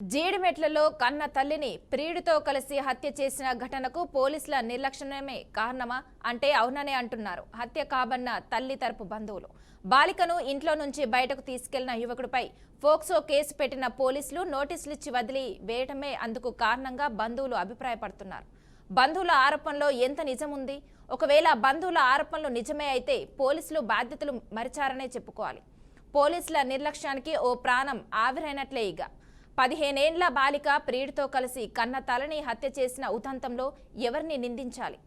జీడిమెట్లలో కన్న తల్లిని ప్రియుడితో కలిసి హత్య చేసిన ఘటనకు పోలీసుల నిర్లక్ష్యమే కారణమా అంటే అవుననే అంటున్నారు హత్య కాబన్న తల్లి తరపు బంధువులు. బాలికను ఇంట్లో నుంచి బయటకు తీసుకెళ్లిన యువకుడిపై ఫోక్సో కేసు పెట్టిన పోలీసులు నోటీసులు ఇచ్చి వదిలి వేయటమే అందుకు కారణంగా బంధువులు అభిప్రాయపడుతున్నారు. బంధువుల ఆరోపణలో ఎంత నిజం ఉంది? ఒకవేళ బంధువుల ఆరోపణలు నిజమే అయితే పోలీసులు బాధ్యతలు మరిచారనే చెప్పుకోవాలి. పోలీసుల నిర్లక్ష్యానికి ఓ ప్రాణం ఆవిరైనట్లే. ఇక 15 ఏళ్ల బాలిక ప్రియుడితో కలిసి కన్న తలని హత్య చేసిన ఉదంతంలో ఎవరిని నిందించాలి?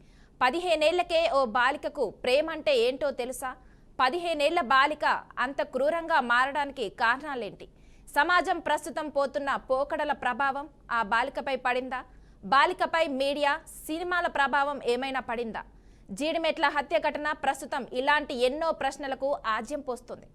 15 ఏళ్లకే ఓ బాలికకు ప్రేమంటే ఏంటో తెలుసా? 15 ఏళ్ల బాలిక అంత క్రూరంగా మారడానికి కారణాలేంటి? సమాజం ప్రస్తుతం పోతున్న పోకడల ప్రభావం ఆ బాలికపై పడిందా? బాలికపై మీడియా, సినిమాల ప్రభావం ఏమైనా పడిందా? జీడిమెట్ల హత్య ఘటన ప్రస్తుతం ఇలాంటి ఎన్నో ప్రశ్నలకు ఆజ్యం పోస్తుంది.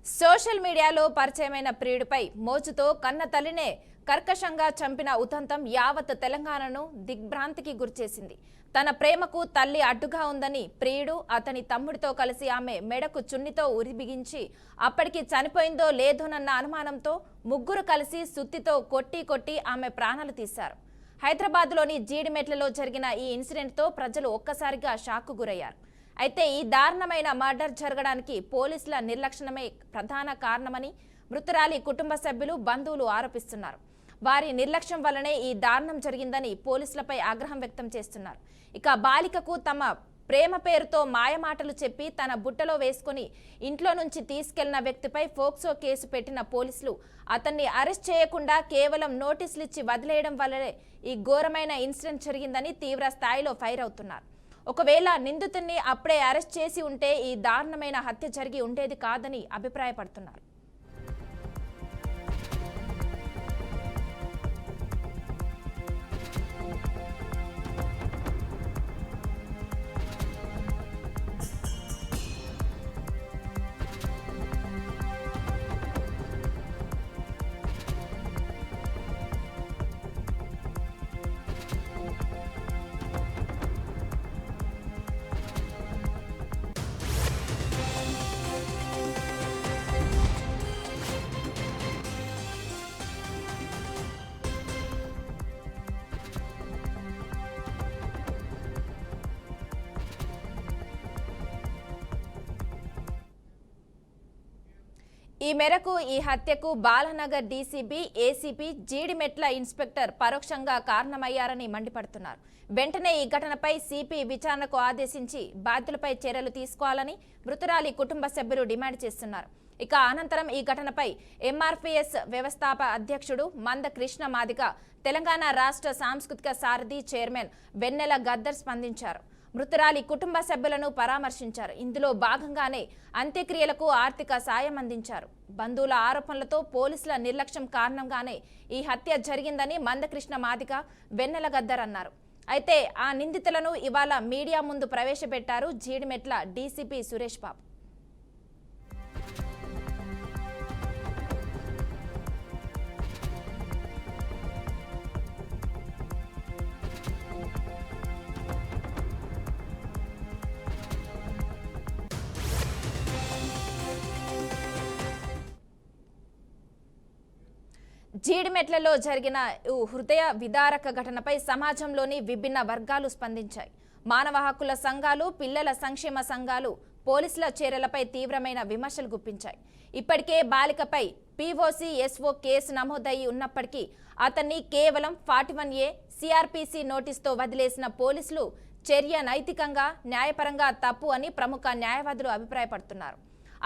సోషల్ మీడియాలో పరిచయమైన ప్రియుడిపై మోజుతో కన్న తల్లినే కర్కశంగా చంపిన ఉదంతం యావత్ తెలంగాణను దిగ్భ్రాంతికి గురిచేసింది. తన ప్రేమకు తల్లి అడ్డుగా ఉందని ప్రియుడు అతని తమ్ముడితో కలిసి ఆమె మెడకు చున్నితో ఉరిబిగించి అప్పటికి చనిపోయిందో లేదోనన్న అనుమానంతో ముగ్గురు కలిసి సుత్తితో కొట్టి ఆమె ప్రాణాలు తీశారు. హైదరాబాద్లోని జీడిమెట్లలో జరిగిన ఈ ఇన్సిడెంట్తో ప్రజలు ఒక్కసారిగా షాక్కు గురయ్యారు. అయితే ఈ దారుణమైన మర్డర్ జరగడానికి పోలీసుల నిర్లక్ష్యమే ప్రధాన కారణమని మృతురాలి కుటుంబ సభ్యులు, బంధువులు ఆరోపిస్తున్నారు. వారి నిర్లక్ష్యం వల్లనే ఈ దారుణం జరిగిందని పోలీసులపై ఆగ్రహం వ్యక్తం చేస్తున్నారు. ఇక బాలికకు తమ ప్రేమ పేరుతో మాయమాటలు చెప్పి తన బుట్టలో వేసుకుని ఇంట్లో నుంచి తీసుకెళ్లిన వ్యక్తిపై ఫోక్సో కేసు పెట్టిన పోలీసులు అతన్ని అరెస్ట్ చేయకుండా కేవలం నోటీసులు ఇచ్చి వదిలేయడం వల్లనే ఈ ఘోరమైన ఇన్సిడెంట్ జరిగిందని తీవ్ర స్థాయిలో ఫైర్ అవుతున్నారు. ఒకవేళ నిందితుడిని అప్పుడే అరెస్ట్ చేసి ఉంటే ఈ దారుణమైన హత్య జరిగి ఉండేది కాదని అభిప్రాయపడుతున్నారు. ఈ మేరకు ఈ హత్యకు Balanagar DCP, ACP, Jeedimetla inspector పరోక్షంగా కారణమయ్యారని మండిపడుతున్నారు. వెంటనే ఈ ఘటనపై సిపి విచారణకు ఆదేశించి బాధ్యులపై చర్యలు తీసుకోవాలని మృతురాలి కుటుంబ సభ్యులు డిమాండ్ చేస్తున్నారు. ఇక అనంతరం ఈ ఘటనపై ఎంఆర్పీఎస్ వ్యవస్థాపక అధ్యక్షుడు మంద కృష్ణ మాదిగ, తెలంగాణ రాష్ట్ర సాంస్కృతిక సారథి చైర్మన్ వెన్నెల గద్దర్ స్పందించారు. మృతురాలి కుటుంబ సభ్యులను పరామర్శించారు. ఇందులో భాగంగానే అంత్యక్రియలకు ఆర్థిక సాయం అందించారు. బంధువుల ఆరోపణలతో పోలీసుల నిర్లక్ష్యం కారణంగానే ఈ హత్య జరిగిందని మందకృష్ణ మాదిగ, వెన్నెల గద్దర్ అన్నారు. అయితే ఆ నిందితులను ఇవాళ మీడియా ముందు ప్రవేశపెట్టారు జీడిమెట్ల డీసీపీ సురేష్ బాబు. జీడిమెట్లలో జరిగిన హృదయ విదారక ఘటనపై సమాజంలోని విభిన్న వర్గాలు స్పందించాయి. మానవ హక్కుల సంఘాలు, పిల్లల సంక్షేమ సంఘాలు పోలీసుల చర్యలపై తీవ్రమైన విమర్శలు గుప్పించాయి. ఇప్పటికే బాలికపై పీఓసీ, ఎస్ఓ కేసు నమోదయ్యి ఉన్నప్పటికీ అతన్ని కేవలం 41A సిఆర్పిసి నోటీసుతో వదిలేసిన పోలీసులు చర్య నైతికంగా, న్యాయపరంగా తప్పు అని ప్రముఖ న్యాయవాదులు అభిప్రాయపడుతున్నారు.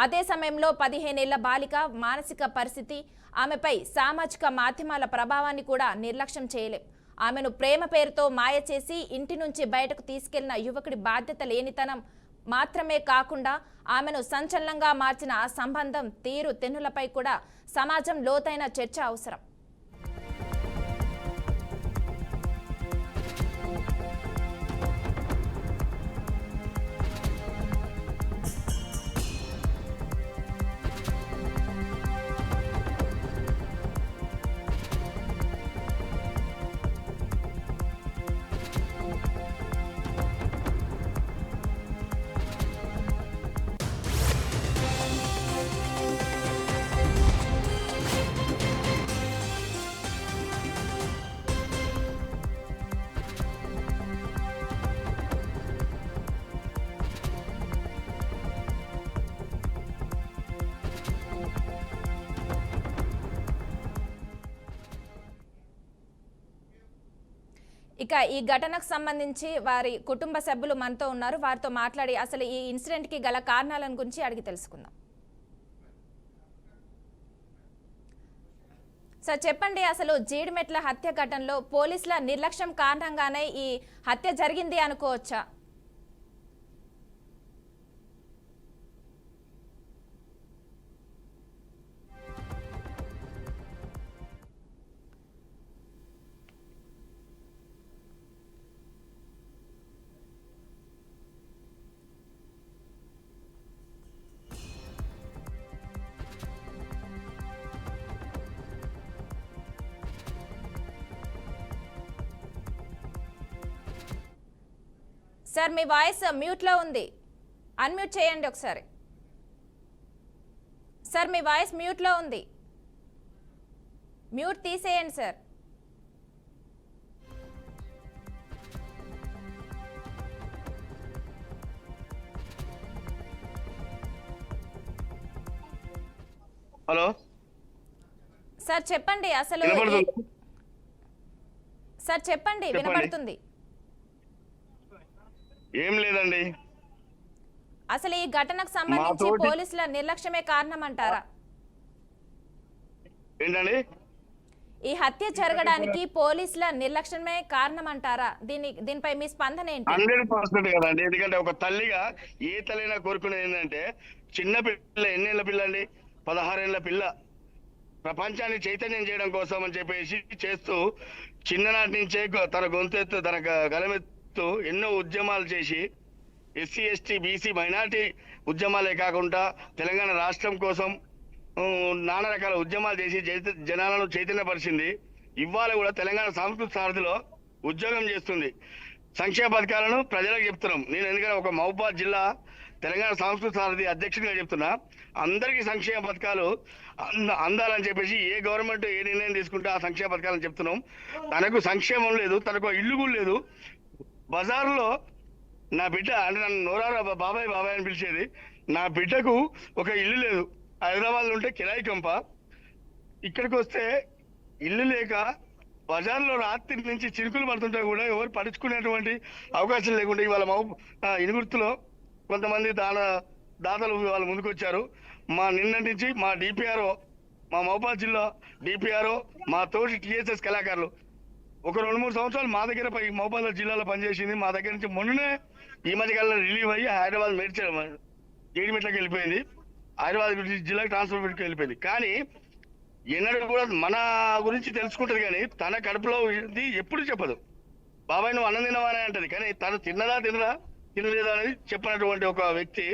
అదే సమయంలో 15 ఏళ్ల బాలిక మానసిక పరిస్థితి, ఆమెపై సామాజిక మాధ్యమాల ప్రభావాన్ని కూడా నిర్లక్ష్యం చేయలేం. ఆమెను ప్రేమ పేరుతో మాయ చేసి ఇంటి నుంచి బయటకు తీసుకెళ్లిన యువకుడి బాధ్యత లేనితనం మాత్రమే కాకుండా ఆమెను సంచలనంగా మార్చిన ఆ సంబంధం తీరు తెన్నులపై కూడా సమాజం లోతైన చర్చ అవసరం. ఇక ఈ ఘటనకు సంబంధించి వారి కుటుంబ సభ్యులు మనతో ఉన్నారు. వారితో మాట్లాడి అసలు ఈ ఇన్సిడెంట్ కి గల కారణాలను గురించి అడిగి తెలుసుకుందాం. సార్ చెప్పండి, అసలు జీడిమెట్ల హత్య ఘటనలో పోలీసుల నిర్లక్ష్యం కారణంగానే ఈ హత్య జరిగింది అనుకోవచ్చా? సార్ మీ వాయిస్ మ్యూట్లో ఉంది, అన్మ్యూట్ చేయండి ఒకసారి. సార్ మీ వాయిస్ మ్యూట్లో ఉంది, మ్యూట్ తీసేయండి సార్. హలో సార్ చెప్పండి, అసలు సార్ చెప్పండి, వినపడుతుంది. ఏం లేదండి, అసలు ఈ ఘటనకు సంబంధించి పోలీసుల నిర్లక్ష్యమే కారణం అంటారా? ఏంటండి, ఈ హత్య జరగడానికి పోలీసుల నిర్లక్ష్యమే కారణం అంటారా? దీనిపై మీ స్పందన ఏంటి? 100% కదండి. ఎందుకంటే ఒక తల్లిగా ఏ తల్లినా కోరుకునేది ఏంటంటే, చిన్న పిల్ల, ఎన్నేళ్ల పిల్ల అండి, 16 ఏళ్ల పిల్ల, ప్రపంచాన్ని చైతన్యం చేయడం కోసం అని చెప్పేసి చేస్తూ చిన్ననాటి నుంచే తన గొంతెత్తు, తన గలమెత్తు ఎన్నో ఉద్యమాలు చేసి ఎస్సీ ఎస్టీ బీసీ మైనార్టీ ఉద్యమాలే కాకుండా తెలంగాణ రాష్ట్రం కోసం నానా రకాల ఉద్యమాలు చేసి జనాలను చైతన్యపరిచింది. ఇవాళ కూడా తెలంగాణ సాంస్కృతిక సారథిలో ఉద్యోగం చేస్తుంది. సంక్షేమ పథకాలను ప్రజలకు చెప్తున్నాం. నేను ఎందుకంటే ఒక మహబూబాబాద్ జిల్లా తెలంగాణ సాంస్కృతిక సారథి అధ్యక్షుడిగా చెప్తున్నా, అందరికీ సంక్షేమ పథకాలు అందాలని చెప్పేసి ఏ గవర్నమెంట్ ఏ నిర్ణయం తీసుకుంటే ఆ సంక్షేమ పథకాలను చెప్తున్నాం. తనకు సంక్షేమం లేదు, తనకు ఇల్లు కూడా లేదు. బజార్లో నా బిడ్డ అంటే నన్ను నోరారా బాబాయ్ బాబాయ్ అని పిలిచేది. నా బిడ్డకు ఒక ఇల్లు లేదు. హైదరాబాద్లో ఉంటే కిరాయి కంప, ఇక్కడికి వస్తే ఇల్లు లేక బజార్లో రాత్రి నుంచి చిరుకులు పడుతుంటే కూడా ఎవరు పడుచుకునేటువంటి అవకాశం లేకుండా ఇవాళ ఇనుగుర్తులో కొంతమంది దాతలు వాళ్ళు ముందుకొచ్చారు. మా నిన్నటి నుంచి మా డిపిఆర్ఓ, మా మహబూబాబాద్ జిల్లా డిపిఆర్ఓ, మా తోటి టీఎస్ఎస్ కళాకారులు ఒక 2-3 సంవత్సరాలు మా దగ్గర మహబూబాబాద్ జిల్లాలో పనిచేసింది. మా దగ్గర నుంచి మొన్ననే ఈ మధ్యకాలంలో రిలీవ్ అయ్యి హైదరాబాద్ జీడిమెట్లకి వెళ్ళిపోయింది. హైదరాబాద్ జిల్లాకి ట్రాన్స్ఫర్ పెట్టుకు వెళ్ళిపోయింది. కానీ ఎన్నడూ కూడా మన గురించి తెలుసుకుంటది, కానీ తన కడుపులో ఇది ఎప్పుడు చెప్పదు. బాబాయ్ నువ్వు అన్నం తినవా అని అంటది, కానీ తను తినలేదా అనేది చెప్పినటువంటి ఒక వ్యక్తి.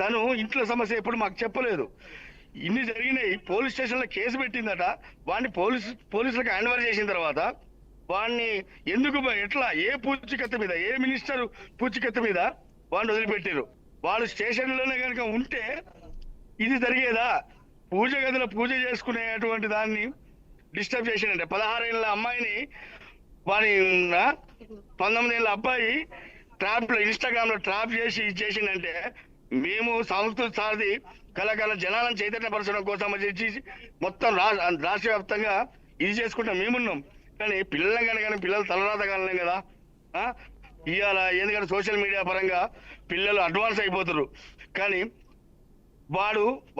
తను ఇంట్లో సమస్య ఎప్పుడు మాకు చెప్పలేదు. ఇన్ని జరిగినాయి. పోలీస్ స్టేషన్లో కేసు పెట్టిందట. వాడిని పోలీసులకు హ్యాండ్ ఓవర్ చేసిన తర్వాత వాడిని ఎందుకు, ఎట్లా, ఏ పూచికత్తు మీద, ఏ మినిస్టర్ పూచికత్తు మీద వాడిని వదిలిపెట్టారు? వాళ్ళు స్టేషన్లోనే కనుక ఉంటే ఇది జరిగేదా? పూజ గదిలో పూజ చేసుకునేటువంటి దాన్ని డిస్టర్బ్ చేసిందంటే 16 ఏళ్ళ అమ్మాయిని వాడి 19 ఏళ్ళ అబ్బాయి ఇన్స్టాగ్రామ్ లో ట్రాప్ చేసిందంటే మేము సంస్కృతి సారథి కళాకాల జనాలను చైతన్యపరచడం కోసం వచ్చి మొత్తం రాష్ట్ర వ్యాప్తంగా ఇది చేసుకుంటాం మేమున్నాం. కానీ పిల్లలు తలరాత కాలనే కదా ఇవాళ. ఎందుకంటే సోషల్ మీడియా పరంగా పిల్లలు అడ్వాన్స్ అయిపోతారు. కానీ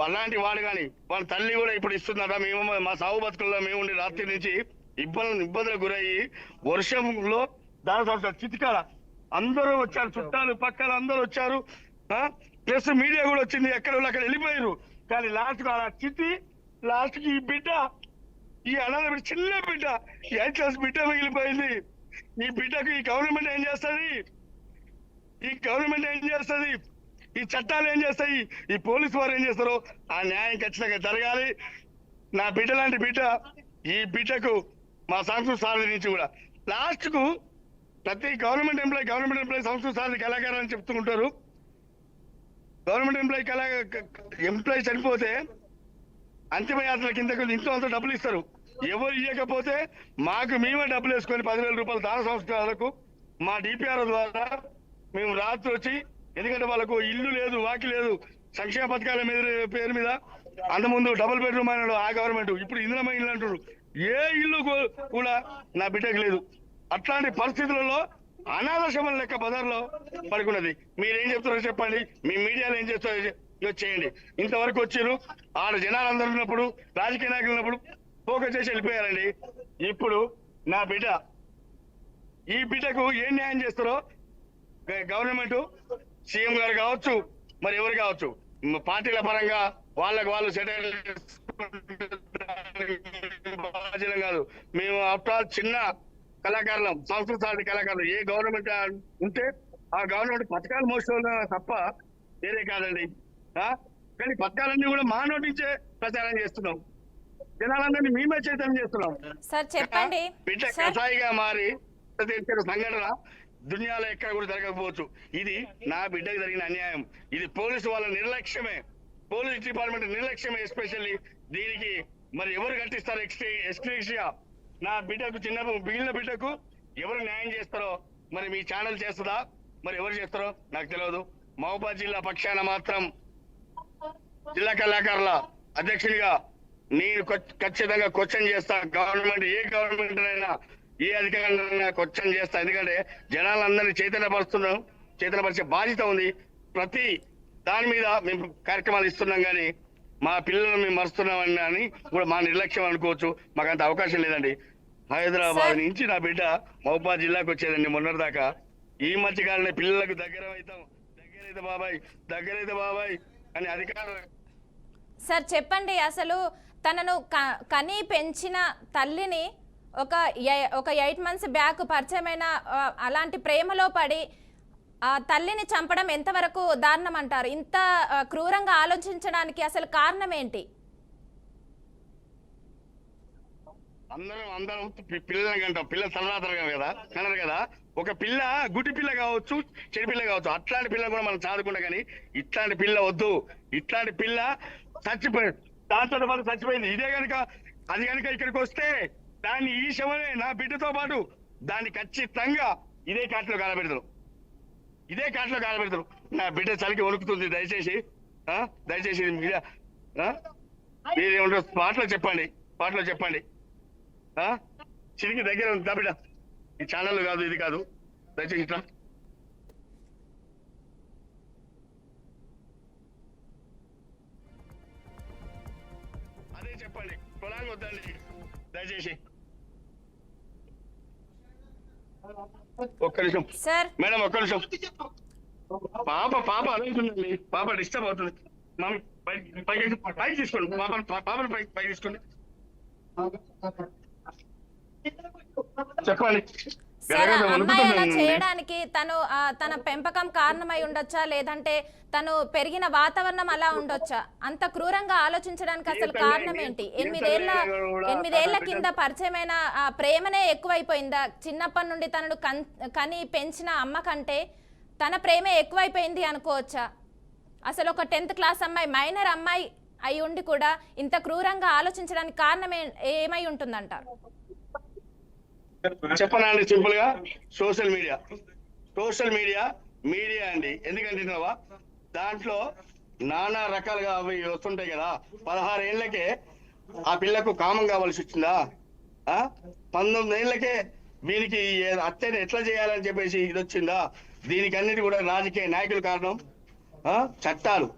అలాంటి వాడు కానీ వాళ్ళ తల్లి కూడా ఇప్పుడు ఇస్తుందట. మేము మా సాగు బతుకుల్లో మేము ఉండి రాత్రి నుంచి ఇబ్బందులకు గురయ్యి వర్షంలో దాని సంవత్సరం చితికాల అందరూ వచ్చారు, చుట్టాలు పక్కన అందరూ వచ్చారు, ప్లస్ మీడియా కూడా వచ్చింది, ఎక్కడ అక్కడ వెళ్ళిపోయారు. కానీ లాస్ట్ అలా చితి లాస్ట్ కి ఈ బిడ్డ, ఈ అనాథ బిడ్డ, చిన్న బిడ్డ, 8th క్లాస్ బిడ్డ మిగిలిపోయింది. ఈ బిడ్డకు ఈ గవర్నమెంట్ ఏం చేస్తుంది? ఈ గవర్నమెంట్ ఏం చేస్తుంది? ఈ చట్టాలు ఏం చేస్తాయి? ఈ పోలీసు వారు ఏం చేస్తారో ఆ న్యాయం ఖచ్చితంగా జరగాలి. నా బిడ్డ లాంటి బిడ్డ, ఈ బిడ్డకు మా సంస్కృతి సారథి నుంచి కూడా లాస్ట్ కు ప్రతి గవర్నమెంట్ ఎంప్లాయీ సంస్కృతి సారథి కళాకారు అని చెప్తుంటారు. గవర్నమెంట్ ఎంప్లాయీ చనిపోతే అంతిమయాత్ర కిందకు ఇంతో అంత డబ్బులు ఇస్తారు. ఎవరు ఇవ్వకపోతే మాకు మేమే డబ్బులు వేసుకొని 10,000 రూపాయలు దాన సంస్కారాలకు మా డిపిఆర్ ద్వారా మేము రాత్రి వచ్చి, ఎందుకంటే వాళ్ళకు ఇల్లు లేదు, వాకి లేదు, సంక్షేమ పథకాల మీద పేరు మీద అంతకుముందు డబుల్ బెడ్రూమ్ అన్నాడు ఆ గవర్నమెంట్, ఇప్పుడు ఇందిరమ్మ ఇల్లు అంటున్నారు. ఏ ఇల్లు కూడా నా బిడ్డకు లేదు. అట్లాంటి పరిస్థితులలో అనాథశమం లెక్క బజార్లో పడుకున్నది. మీరేం చెప్తారో చెప్పండి, మీ మీడియాలో ఏం చేస్తారో చేయండి. ఇంతవరకు వచ్చారు, ఆడ జనాలు అందరు ఉన్నప్పుడు, రాజకీయ నాయకులు ఉన్నప్పుడు ఫోకస్ చేసి వెళ్ళిపోయారండి. ఇప్పుడు నా బిడ్డ, ఈ బిడ్డకు ఏం న్యాయం చేస్తారో గవర్నమెంట్, సీఎం గారు కావచ్చు, మరి ఎవరు కావచ్చు, పార్టీల పరంగా వాళ్ళకు వాళ్ళు సెటిల్ కాదు. మేము ఆఫ్టర్ ఆల్ చిన్న కళాకారులం, సంస్కృతి సారథి కళాకారులు. ఏ గవర్నమెంట్ ఉంటే ఆ గవర్నమెంట్ పథకాలు మోసం తప్ప వేరే కాదండి. కానీ పథకాలన్నీ కూడా మా నోటించే ప్రచారం చేస్తున్నాం, జనాలందరినీ మేమే చైతన్యం చేస్తున్నాం. సార్ చెప్పండి. బిడ్డ కసాయిగా మారి సంఘటన దునియాలో ఎక్కడ కూడా జరగకపోవచ్చు. ఇది నా బిడ్డకు జరిగిన అన్యాయం. ఇది పోలీసు వాళ్ళ నిర్లక్ష్యమే, పోలీస్ డిపార్ట్మెంట్ నిర్లక్ష్యమే. ఎస్పెషల్లీ దీనికి మరి ఎవరు కట్టిస్తారు ఎక్స్ట్రీషియా? నా బిడ్డకు మిగిలిన బిడ్డకు ఎవరు న్యాయం చేస్తారో మరి మీ ఛానల్ చేస్తుందా, మరి ఎవరు చేస్తారో నాకు తెలియదు. మహబూబాబాద్ జిల్లా పక్షాన మాత్రం జిల్లా కళాకారుల అధ్యక్షుడిగా నేను ఖచ్చితంగా క్వశ్చన్ చేస్తా. గవర్నమెంట్, ఏ గవర్నమెంట్ అయినా, ఏ అధికారులైనా క్వశ్చన్ చేస్తా. ఎందుకంటే జనాలందరినీ చైతన్యపరిచే బాధ్యత ఉంది. ప్రతి దాని మీద మేము కార్యక్రమాలు ఇస్తున్నాం, కానీ మా పిల్లలను మేము మరుస్తున్నామని అని కూడా మా నిర్లక్ష్యం అనుకోవచ్చు. మాకు అంత అవకాశం లేదండి. హైదరాబాద్ నుంచి నా బిడ్డ మహబూబాబాద్ జిల్లాకు వచ్చేదండి మొన్నటి దాకా. ఈ మధ్యకాలనే పిల్లలకు దగ్గరైతే బాబాయ్ అని అధికారులు. సార్ చెప్పండి, అసలు తనను కని పెంచిన తల్లిని ఒక 8 months బ్యాక్ పరిచయమైన అలాంటి ప్రేమలో పడి ఆ తల్లిని చంపడం ఎంతవరకు దారుణం అంటారు? ఇంత క్రూరంగా ఆలోచించడానికి అసలు కారణం ఏంటి? అందరం పిల్లలని కంటాం, పిల్లలు తలరాతరు కదా, కనరు కదా. ఒక పిల్ల గుడ్డి పిల్ల కావచ్చు, చెడి పిల్ల కావచ్చు, అట్లాంటి పిల్ల కూడా మనం చదువుకుంటా. కానీ ఇట్లాంటి పిల్ల వద్దు. ఇట్లాంటి పిల్ల చచ్చిపోయింది, దాంతో పాటు చచ్చిపోయింది. ఇదే కనుక అది కనుక ఇక్కడికి వస్తే దాన్ని ఈ శవనే నా బిడ్డతో పాటు దాన్ని ఖచ్చితంగా ఇదే కాట్లో కాలబెడతారు. నా బిడ్డ చలికి వణుకుతుంది. దయచేసి మీడియా మీరేమంటారు, పాటలో చెప్పండి. చిరికి దగ్గర ఉంది బిడ్డ, ఈ ఛానల్ కాదు, ఇది కాదు. దయచేసి ఇట్లా అదే చెప్పండి, పొలాంగి వద్దండి దయచేసి. ఒక్క నిమిషం మేడం, ఒక్క నిమిషం. పాప అడుగుతుందండి, పాప డిస్టర్బ్ అవుతుంది. మమ్మీ పైకి తీసుకోండి, పాపని పైకి తీసుకోండి. చెప్పండి. సార్, అమ్మాయి అలా చేయడానికి తన పెంపకం కారణమై ఉండొచ్చా, లేదంటే తను పెరిగిన వాతావరణం అలా ఉండొచ్చా? అంత క్రూరంగా ఆలోచించడానికి అసలు కారణం ఏంటి? 8 ఏళ్ల కింద పరిచయమైన ప్రేమనే ఎక్కువైపోయిందా? చిన్నప్పటి నుండి తనను కని పెంచిన అమ్మ కంటే తన ప్రేమే ఎక్కువైపోయింది అనుకోవచ్చా? అసలు ఒక 10th క్లాస్ అమ్మాయి, మైనర్ అమ్మాయి అయి ఉండి కూడా ఇంత క్రూరంగా ఆలోచించడానికి కారణం ఏమై ఉంటుందంటారు? చెప్పనండి సింపుల్ గా, సోషల్ మీడియా అండి. ఎందుకంటే దాంట్లో నానా రకాలుగా అవి వస్తుంటాయి కదా. 16 ఏళ్లకే ఆ పిల్లకు కామం కావాల్సి వచ్చిందా? 19 ఏళ్లకే వీనికి హత్యను ఎట్లా చేయాలని చెప్పేసి ఇది వచ్చిందా? దీనికి అన్నిటి కూడా రాజకీయ నాయకులు కారణం. చట్టాలు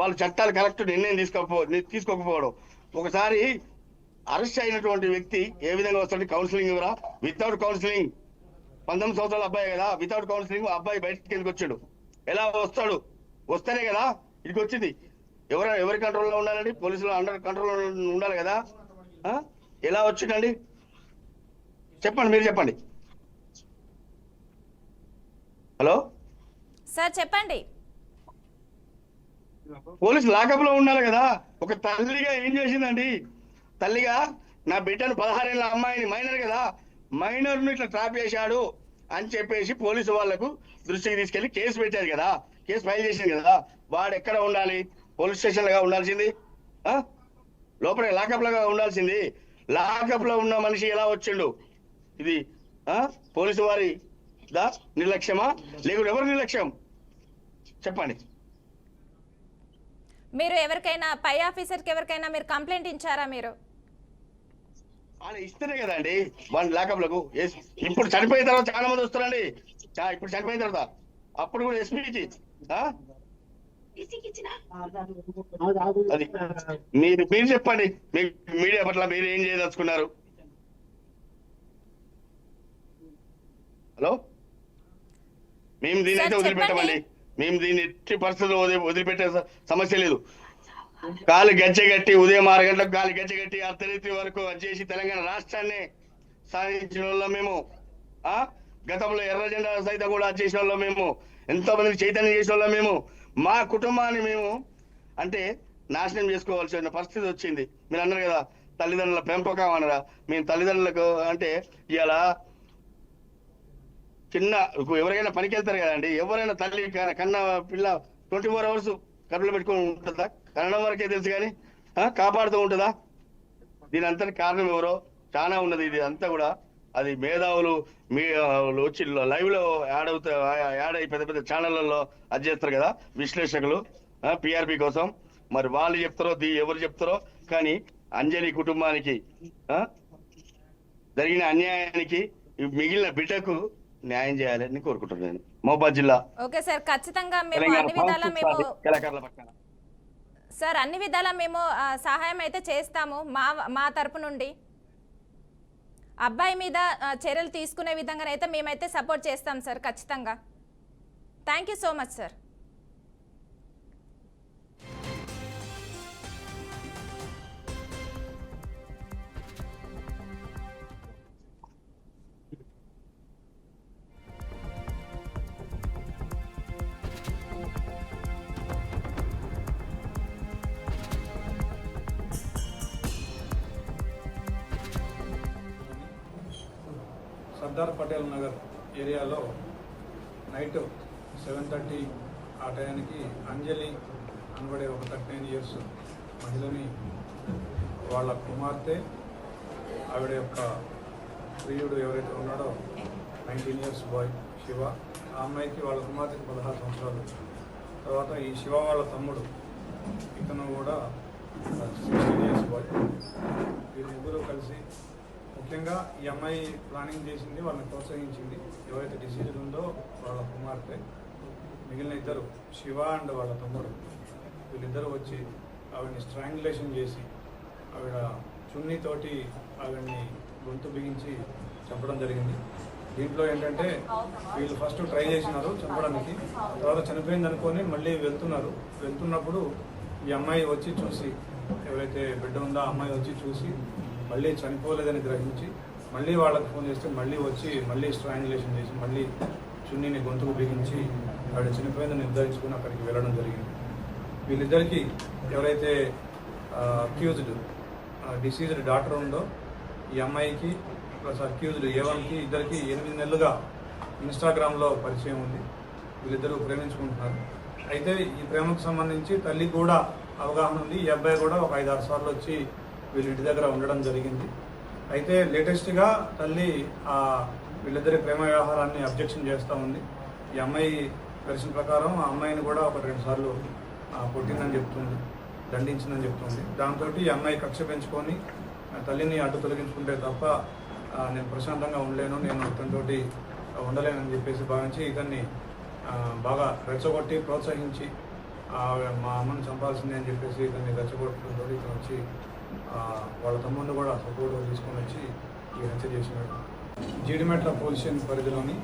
వాళ్ళు చట్టాలు కరెక్ట్ నిర్ణయం తీసుకోకపోవడం. ఒకసారి అరెస్ట్ అయినటువంటి వ్యక్తి ఏ విధంగా వస్తాడు? కౌన్సిలింగ్ ఇవ్వరా? వితౌట్ కౌన్సిలింగ్, 19 సంవత్సరాల అబ్బాయి కదా, వితౌట్ కౌన్సిలింగ్ అబ్బాయి బయటకి ఎందుకు వచ్చాడు? ఎలా వస్తాడు? వస్తేనే కదా ఇదికి వచ్చింది. ఎవరి కంట్రోల్లో ఉండాలండి? పోలీసులు అండర్ కంట్రోల్లో ఉండాలి కదా. ఎలా వచ్చిందండి? చెప్పండి, మీరు చెప్పండి. హలో సార్ చెప్పండి. పోలీసు లాకప్ లో ఉండాలి కదా. ఒక తల్లిగా ఏం చేసిందండి? తల్లిగా నా బిడ్డను 16 ఏళ్ళ అమ్మాయిని, మైనర్ కదా, మైనర్ ను ఇట్లా ట్రాప్ చేశాడు అని చెప్పేసి పోలీసు వాళ్లకు దృష్టికి తీసుకెళ్లి కేసు పెట్టారు కదా, కేసు ఫైల్ చేసింది కదా. వాడు ఎక్కడ ఉండాలి? పోలీస్ స్టేషన్ లాగా ఉండాల్సింది, లోపల లాకప్ లాగా ఉండాల్సింది. లాకప్ లో ఉన్న మనిషి ఎలా వచ్చిండు? ఇది పోలీసు వారి నిర్లక్ష్యమా, లేకుంటే ఎవరి నిర్లక్ష్యం? చెప్పండి. మీరు ఎవరికైనా పై ఆఫీసర్కి ఎవరికైనా మీరు కంప్లైంట్ ఇచ్చారా? మీరు వాళ్ళు ఇస్తేనే కదా అండి వాళ్ళ లాకప్లకు. ఇప్పుడు చనిపోయిన తర్వాత చాలా మంది వస్తారండి. ఇప్పుడు చనిపోయిన తర్వాత అప్పుడు కూడా ఎస్పీకి అది మీరు చెప్పండి. మీడియా పట్ల మీరు ఏం చేయదలుచుకున్నారు? హలో, మేము దీన్ని అయితే వదిలిపెట్టమండి. మేము దీన్ని ఎట్టి పరిస్థితుల్లో వదిలిపెట్టే సమస్య లేదు. గాలి గచ్చెగట్టి ఉదయం 6 గంటలకు గాలి గచ్చెగట్టి అర్ధరాత్రి వరకు చేసి తెలంగాణ రాష్ట్రాన్ని సాధించిన వాళ్ళం మేము. గతంలో ఎర్ర జెండా సైతం కూడా చేసిన వాళ్ళం మేము. ఎంతో మందికి చైతన్యం చేసిన వాళ్ళం మేము. మా కుటుంబాన్ని మేము అంటే నాశనం చేసుకోవాల్సిన పరిస్థితి వచ్చింది. మీరు అన్నారు కదా తల్లిదండ్రుల పెంపకం అనరా. మేము తల్లిదండ్రులకు అంటే ఇలా చిన్న ఎవరికైనా పనికి వెళ్తారు కదండి, ఎవరైనా తల్లి కన్నా పిల్ల 24 hours కడుపులో పెట్టుకొని ఉంటుందా? కన్నడం వరకే తెలుసు కానీ కాపాడుతూ ఉంటుందా? దీని అంతటి కారణం ఎవరో చాలా ఉన్నది. ఇది అంతా కూడా అది మేధావులు మీ వచ్చి లైవ్ లో యాడ్ అయ్యి పెద్ద పెద్ద ఛానళ్లలో అది చేస్తారు కదా విశ్లేషకులు, పిఆర్పి కోసం. మరి వాళ్ళు చెప్తారో ఎవరు చెప్తారో కానీ అంజలి కుటుంబానికి జరిగిన అన్యాయానికి మిగిలిన బిడ్డకు న్యాయం చేయాలని కోరుకుంటున్నాను. మహబూబాద్ జిల్లా. ఓకే సార్, ఖచ్చితంగా మేము అన్ని విధాలా అన్ని విధాలా మేము సహాయం అయితే చేస్తాము మా తరపు నుండి. అబ్బాయి మీద చర్యలు తీసుకునే విధంగానైతే మేమైతే సపోర్ట్ చేస్తాం సార్ ఖచ్చితంగా. Thank you so much sir. Sardar Patel Nagar ఏరియాలో నైట్ 7:30 ఆ టయానికి అంజలి అనబడే ఒక 39 years మహిళని వాళ్ళ కుమార్తె, ఆవిడ యొక్క ప్రియుడు ఎవరైతే ఉన్నాడో 19 years బాయ్ శివ, ఆ అమ్మాయికి వాళ్ళ కుమార్తెకి 16 సంవత్సరాలు. తర్వాత ఈ శివ వాళ్ళ తమ్ముడు ఇతను కూడా 16 years బాయ్. వీళ్ళు ముగ్గురు కలిసి ముఖ్యంగా ఈ అమ్మాయి ప్లానింగ్ చేసింది, వాళ్ళని ప్రోత్సహించింది ఎవరైతే డిసీజ్డ్ ఉందో వాళ్ళ కుమార్తె. మిగిలిన ఇద్దరు శివ అండ్ వాళ్ళ తమ్ముడు వీళ్ళిద్దరూ వచ్చి ఆవిడని స్ట్రాంగులేషన్ చేసి ఆవిడ చున్నీతోటి ఆవిడని గొంతు బిగించి చంపడం జరిగింది. దీంట్లో ఏంటంటే వీళ్ళు ఫస్ట్ ట్రై చేసినారు చంపడానికి, తర్వాత చనిపోయింది అనుకొని మళ్ళీ వెళ్తున్నప్పుడు ఈ అమ్మాయి వచ్చి చూసి, ఎవరైతే బిడ్డ ఉందో ఆ అమ్మాయి వచ్చి చూసి మళ్ళీ చనిపోలేదని గ్రహించి మళ్ళీ వాళ్ళకి ఫోన్ చేస్తే మళ్ళీ వచ్చి మళ్ళీ స్ట్రాంగులేషన్ చేసి మళ్ళీ చున్నీని గొంతుకు బిగించి ఆవిడ చనిపోయిందని నిర్ధారించుకుని అక్కడికి వెళ్ళడం జరిగింది. వీళ్ళిద్దరికీ ఎవరైతే అక్యూజ్డ్ డిసీజ్డ్ డాటర్ ఉందో ఈ అమ్మాయికి ప్లస్ అక్యూజ్డ్ A1కి ఇద్దరికి 8 నెలలుగా ఇన్స్టాగ్రామ్లో పరిచయం ఉంది. వీళ్ళిద్దరూ ప్రేమించుకుంటున్నారు. అయితే ఈ ప్రేమకు సంబంధించి తల్లి కూడా అవగాహన ఉంది. ఈ అబ్బాయి కూడా ఒక 5-6 సార్లు వచ్చి వీళ్ళ ఇంటి దగ్గర ఉండడం జరిగింది. అయితే లేటెస్ట్గా తల్లి వీళ్ళిద్దరి ప్రేమ వ్యవహారాన్ని అబ్జెక్షన్ చేస్తూ ఉంది. ఈ అమ్మాయి వెర్షన్ ప్రకారం ఆ అమ్మాయిని కూడా ఒక 2 సార్లు కొట్టిందని చెప్తుంది, దండించిందని చెప్తుంది. దాంతో ఈ అమ్మాయి కక్ష పెంచుకొని తల్లిని అడ్డు తొలగించుకుంటే తప్ప నేను ప్రశాంతంగా ఉండలేను, నేను ఇతనితోటి ఉండలేనని చెప్పేసి భావించి ఇతన్ని బాగా రెచ్చగొట్టి ప్రోత్సహించి మా అమ్మని చంపాల్సిందే అని చెప్పేసి ఇతన్ని రెచ్చగొట్టడంతో ఇతను వచ్చి వాళ్ళ తమ్ముడిని కూడా సపోర్ట్ తీసుకొని వచ్చి ఈ హత్య చేసినాడు. జీడిమెట్ల పోలీస్ స్టేషన్ పరిధిలోని